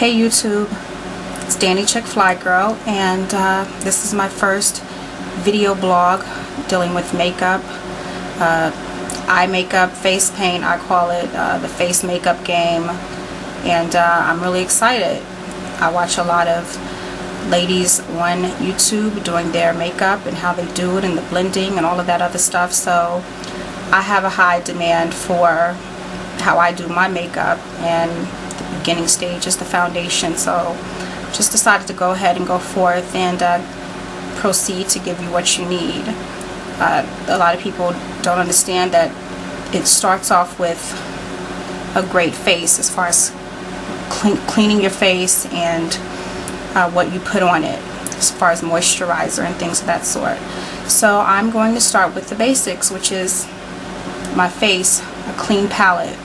Hey YouTube, it's Dannichickflygirl, and this is my first video blog dealing with makeup, eye makeup, face paint. I call it the face makeup game, and I'm really excited. I watch a lot of ladies on YouTube doing their makeup and how they do it and the blending and all of that other stuff, so I have a high demand for how I do my makeup, and the beginning stage is the foundation. So just decided to go ahead and go forth and proceed to give you what you need. A lot of people don't understand that it starts off with a great face as far as cleaning your face and what you put on it as far as moisturizer and things of that sort. So I'm going to start with the basics, which is my face, a clean palette.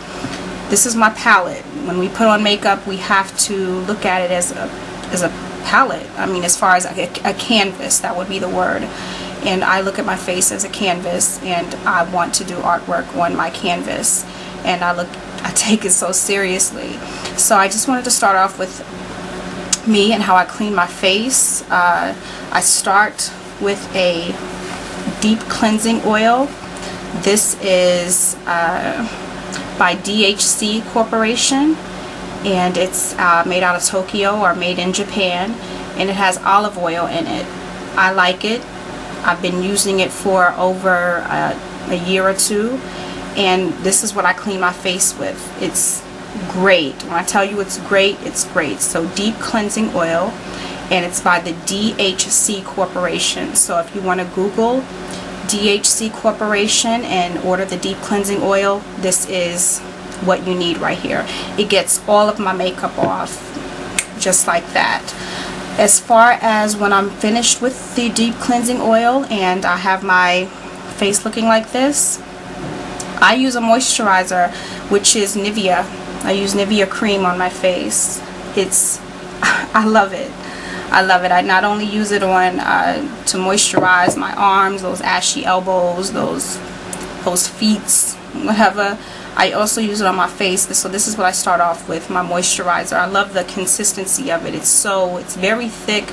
This is my palette. When we put on makeup, we have to look at it as a palette. I mean, as far as a canvas, that would be the word. And I look at my face as a canvas, and I want to do artwork on my canvas. And I take it so seriously. So I just wanted to start off with me and how I clean my face. I start with a deep cleansing oil. This is by DHC Corporation, and it's made out of Tokyo or made in Japan, and it has olive oil in it. I like it. I've been using it for over a year or two, and this is what I clean my face with. It's great. When I tell you it's great, it's great. So deep cleansing oil, and it's by the DHC Corporation. So if you want to Google DHC Corporation and order the deep cleansing oil, this is what you need right here. It gets all of my makeup off just like that. As far as when I'm finished with the deep cleansing oil and I have my face looking like this, I use a moisturizer, which is Nivea. I use Nivea cream on my face. I love it. I love it. I not only use it on to moisturize my arms, those ashy elbows, those feet, whatever. I also use it on my face. So this is what I start off with, my moisturizer. I love the consistency of it. It's very thick,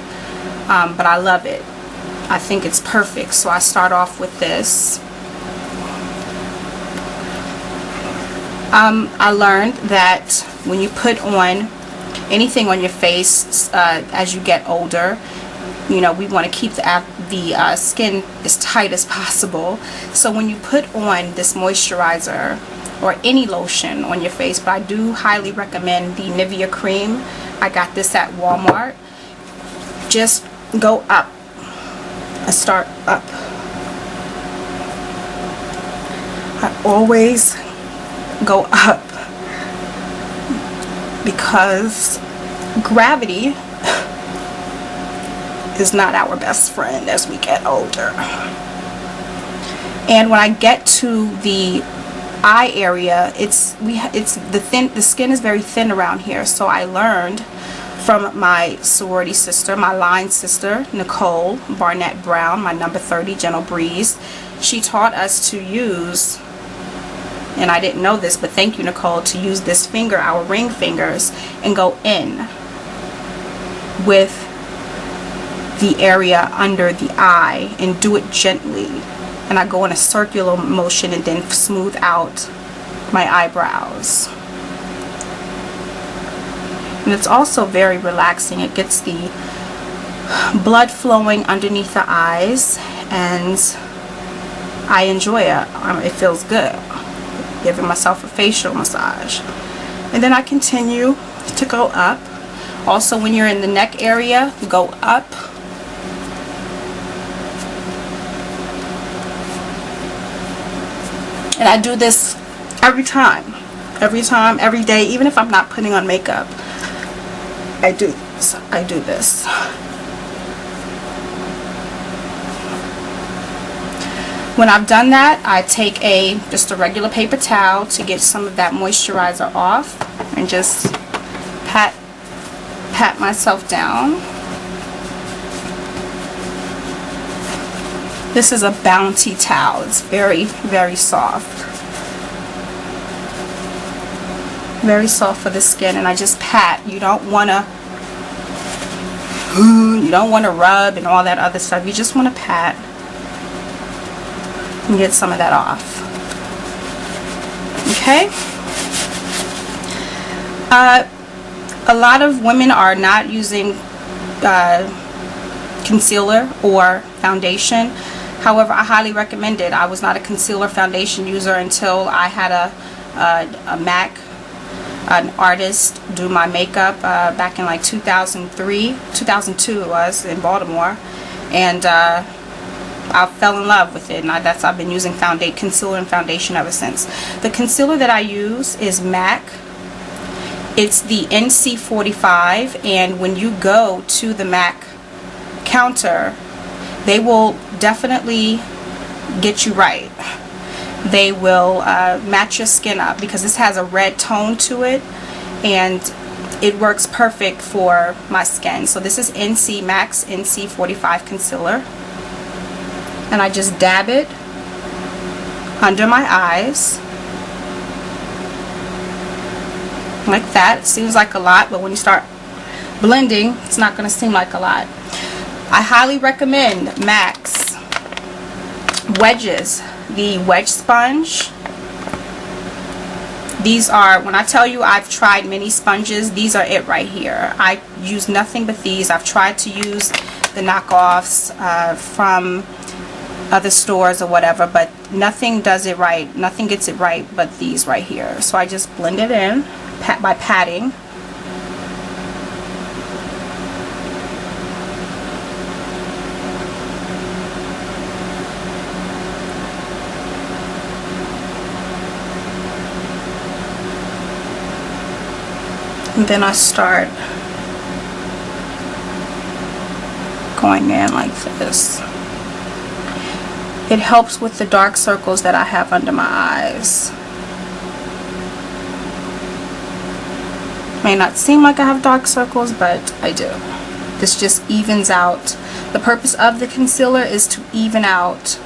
but I love it. I think it's perfect. So I start off with this. I learned that when you put on anything on your face as you get older, you know, we want to keep the skin as tight as possible. So when you put on this moisturizer or any lotion on your face, but I do highly recommend the Nivea cream. I got this at Walmart. Just go up. I start up. I always go up because gravity is not our best friend as we get older. And when I get to the eye area, the skin is very thin around here. So I learned from my sorority sister, my line sister, Nicole Barnett Brown, my number 30 Gentle Breeze. She taught us to use, and I didn't know this, but thank you, Nicole, to use this finger, our ring fingers, and go in with the area under the eye and do it gently. And I go in a circular motion and then smooth out my eyebrows. And it's also very relaxing. It gets the blood flowing underneath the eyes, and I enjoy it. It feels good. Giving myself a facial massage. And then I continue to go up. Also, when you're in the neck area, go up. And I do this every time, every day, even if I'm not putting on makeup. I do this. When I've done that, I take just a regular paper towel to get some of that moisturizer off, and just pat myself down. This is a Bounty towel. It's very, very soft. Very soft for the skin, and I just pat. You don't want to rub and all that other stuff. You just want to pat and get some of that off. Okay. A lot of women are not using concealer or foundation. However, I highly recommend it. I was not a concealer foundation user until I had a MAC, an artist, do my makeup back in like 2002 it was, in Baltimore, and I fell in love with it, and I've been using concealer and foundation ever since. The concealer that I use is M.A.C. It's the NC 45, and when you go to the M.A.C counter, they will definitely get you right. They will match your skin up, because this has a red tone to it, and it works perfect for my skin. So this is M.A.C NC 45 concealer, and I just dab it under my eyes like that. It seems like a lot, but when you start blending, it's not going to seem like a lot. I highly recommend M.A.C wedges, the Wedge sponge. These are, when I tell you I've tried many sponges, these are it right here. I use nothing but these. I've tried to use the knockoffs from other stores or whatever, but nothing does it right. Nothing gets it right but these right here. So I just blend it in by patting. And then I start going in like this. It helps with the dark circles that I have under my eyes. May not seem like I have dark circles, but I do. This just evens out. The purpose of the concealer is to even out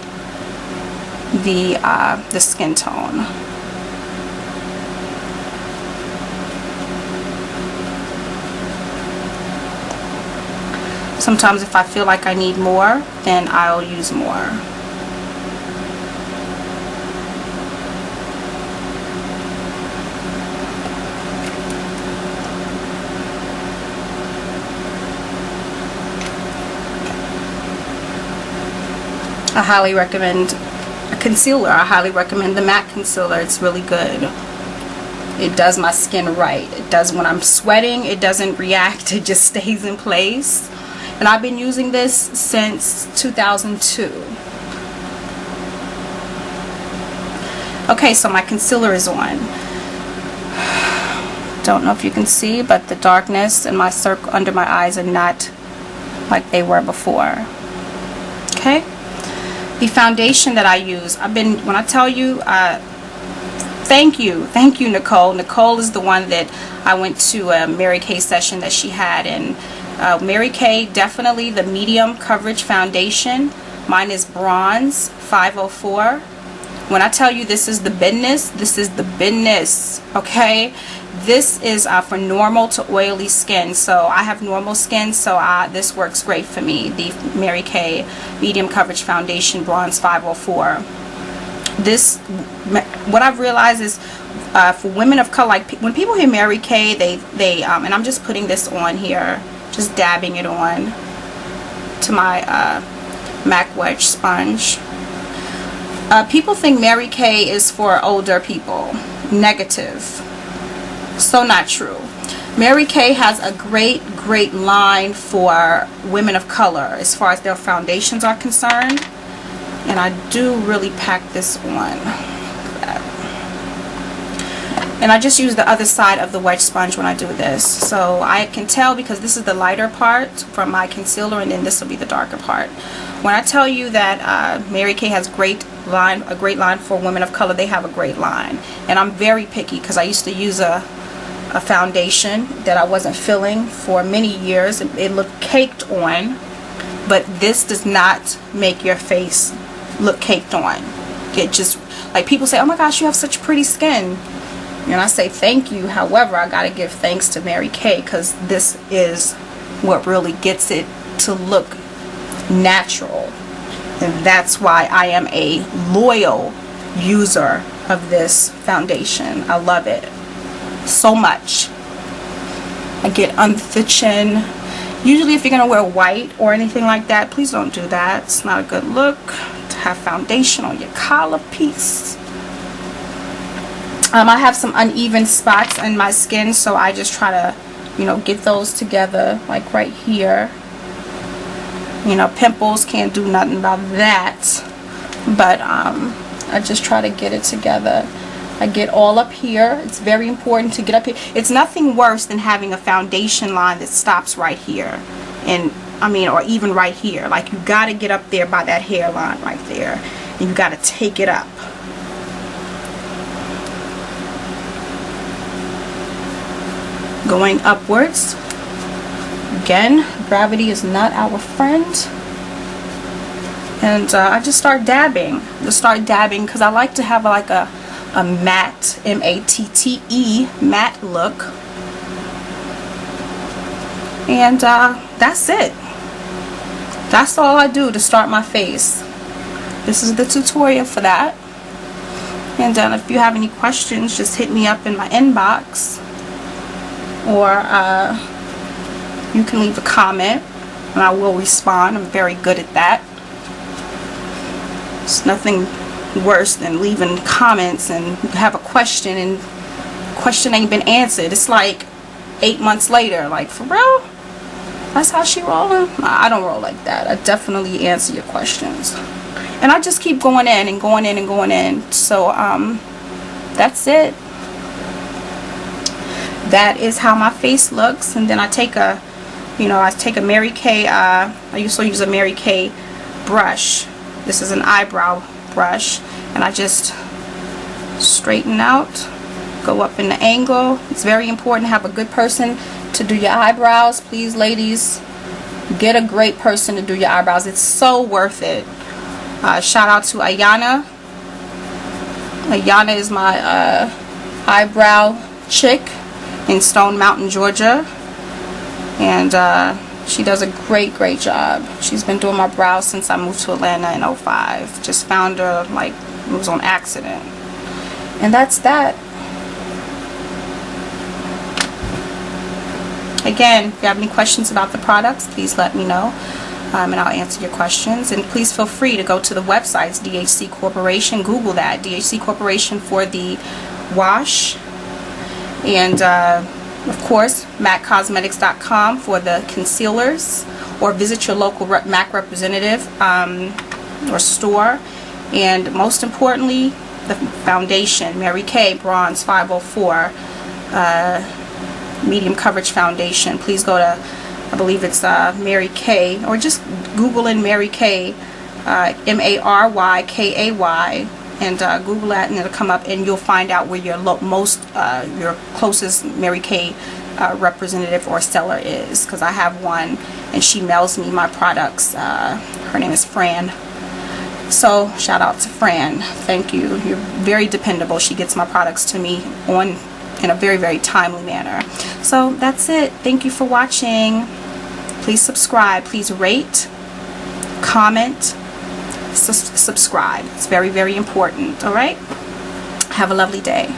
the skin tone. Sometimes if I feel like I need more, then I'll use more. I highly recommend a concealer. I highly recommend the M.A.C concealer. It's really good. It does my skin right. It does, when I'm sweating, it doesn't react. It just stays in place. And I've been using this since 2002. Okay, so my concealer is on. Don't know if you can see, but the darkness in my circle under my eyes are not like they were before. Okay? The foundation that I use, when I tell you, thank you Nicole. Nicole is the one that I went to a Mary Kay session that she had, and Mary Kay, definitely the medium coverage foundation. Mine is bronze 504. When I tell you this is the business, this is the business. Okay, this is for normal to oily skin. So I have normal skin, so this works great for me. The Mary Kay medium coverage foundation, bronze 504. This, what I've realized is for women of color, like when people hear Mary Kay, they and I'm just putting this on here, just dabbing it on to my M.A.C Wedge sponge. People think Mary Kay is for older people. Negative. So not true. Mary Kay has a great line for women of color as far as their foundations are concerned. And I do really pack this on. And I just use the other side of the wedge sponge when I do this. So I can tell, because this is the lighter part from my concealer, and then this will be the darker part. When I tell you that Mary Kay has a great line for women of color, they have a great line. And I'm very picky, because I used to use a foundation that I wasn't filling for many years. It looked caked on, but this does not make your face look caked on. It just, like, people say, oh my gosh, you have such pretty skin. And I say thank you, however, I gotta give thanks to Mary Kay, because this is what really gets it to look natural. And that's why I am a loyal user of this foundation. I love it so much. I get under the chin. Usually if you're going to wear white or anything like that, please don't do that. It's not a good look to have foundation on your collar piece. I have some uneven spots in my skin, so I just try to, you know, get those together, like right here. You know, pimples, can't do nothing about that, but I just try to get it together. I get all up here. It's very important to get up here. It's nothing worse than having a foundation line that stops right here, and I mean, or even right here. Like, you got to get up there by that hairline right there, and you got to take it up. Going upwards. Again, gravity is not our friend. And I just start dabbing. Because I like to have like a matte, M-A-T-T-E, matte look. And that's it. That's all I do to start my face. This is the tutorial for that. And if you have any questions, just hit me up in my inbox. Or you can leave a comment and I will respond. I'm very good at that. It's nothing worse than leaving comments and you have a question and the question ain't been answered. It's like 8 months later. Like, for real? That's how she rolling? I don't roll like that. I definitely answer your questions. And I just keep going in and going in and going in. So that's it. That is how my face looks. And then I take a, you know, I take a Mary Kay, I used to use a Mary Kay brush. This is an eyebrow brush, and I just straighten out, go up in the angle. It's very important to have a good person to do your eyebrows. Please, ladies, get a great person to do your eyebrows. It's so worth it. Shout out to Ayana. Ayana is my eyebrow chick in Stone Mountain, Georgia, and she does a great job. She's been doing my brows since I moved to Atlanta in 05. Just found her, like, it was on accident. And that's that. Again, if you have any questions about the products, please let me know, and I'll answer your questions. And please feel free to go to the websites, DHC Corporation. Google that, DHC Corporation, for the wash. And of course, MACcosmetics.com for the concealers, or visit your local MAC representative or store. And most importantly, the foundation, Mary Kay Bronze 504 medium coverage foundation. Please go to, I believe it's Mary Kay, or just Google in Mary Kay, M-A-R-Y-K-A-Y, and Google that, and it'll come up, and you'll find out where your your closest Mary Kay representative or seller is, because I have one and she mails me my products. Her name is Fran, so shout out to Fran. Thank you. You're very dependable. She gets my products to me in a very timely manner. So that's it. Thank you for watching. Please subscribe. Please rate, comment, subscribe. It's very important. All right, have a lovely day.